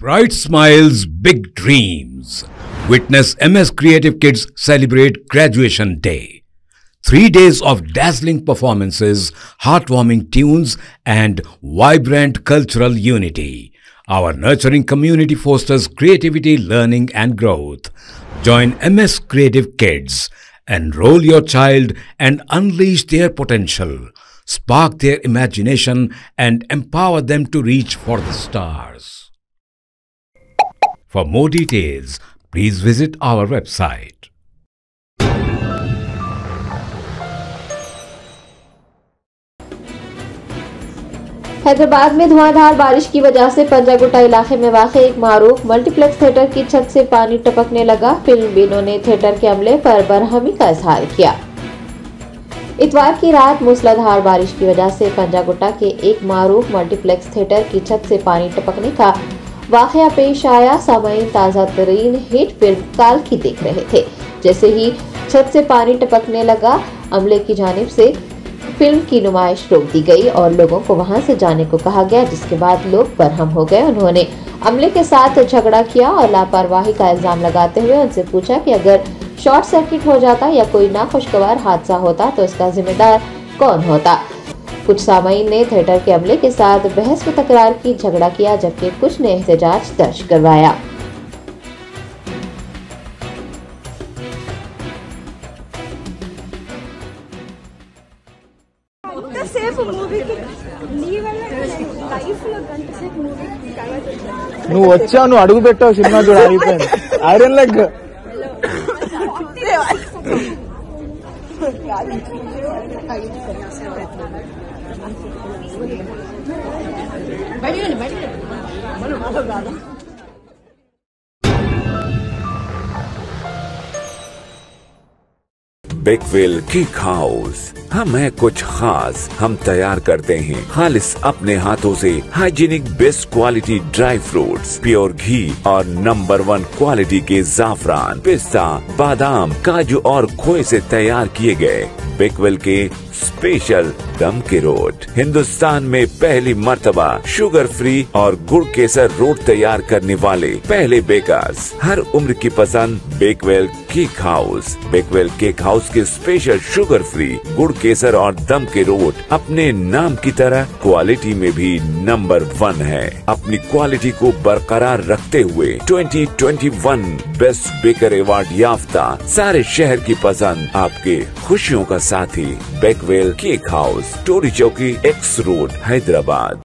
Bright smiles, big dreams. Witness MS Creative Kids celebrate Graduation Day. 3 days of dazzling performances, heartwarming tunes, and vibrant cultural unity. Our nurturing community fosters creativity, learning, and growth. Join MS Creative Kids. Enroll your child and unleash their potential. Spark their imagination and empower them to reach for the stars. For more details, please visit our website. Hyderabad में धुआंधार बारिश की वजह से पंजागुट्टा इलाके में वाक़ एक मारूफ multiplex theatre की छत से पानी टपकने लगा। फिल्म बीनों ने थिएटर के अमले पर बरहमी का इजहार किया। इतवार की रात मूसलाधार बारिश की वजह से पंजागुट्टा के एक मारूफ मल्टीप्लेक्स थिएटर की छत से पानी टपकने का वाक़या पेश आया। सामईन ताज़ा तरीन हिट फिल्म काल्की देख रहे थे। जैसे ही छत से पानी टपकने लगा, अमले की जानिब से फिल्म की नुमाइश रोक दी गई और लोगों को वहां से जाने को कहा गया, जिसके बाद लोग बरहम हो गए। उन्होंने अमले के साथ झगड़ा किया और लापरवाही का इल्जाम लगाते हुए उनसे पूछा कि अगर शॉर्ट सर्किट हो जाता या कोई नाखुशगवार हादसा होता तो इसका जिम्मेदार कौन होता। कुछ सामईन ने थिएटर के अमले के साथ बहस व तकरार की, झगड़ा किया, जबकि कुछ ने एहतजाज दर्ज करवाया। నువ్వు వచ్చావు, నువ్వు అడుగు పెట్టావు, సినిమా కూడా అయిపోయింది. Iron leg Bakewell cake house. हम है कुछ खास, हम तैयार करते हैं खालिस अपने हाथों से hygienic best quality dry fruits, pure घी और नंबर 1 क्वालिटी के जाफरान, पिस्ता, बादाम, काजू और खोए से तैयार किए गए बेकवेल के स्पेशल दम के रोट। हिंदुस्तान में पहली मर्तबा शुगर फ्री और गुड़ केसर रोट तैयार करने वाले पहले बेकर्स। हर उम्र की पसंद Bakewell cake house. Bakewell cake house के स्पेशल शुगर फ्री, गुड़ केसर और दम के रोट अपने नाम की तरह क्वालिटी में भी नंबर 1 है। अपनी क्वालिटी को बरकरार रखते हुए 2021 बेस्ट बेकर अवार्ड याफ्ता सारे शहर की पसंद, आपके खुशियों का साथी बेकवेल केक हाउस, टोरी चौकी, एक्स रोड, हैदराबाद।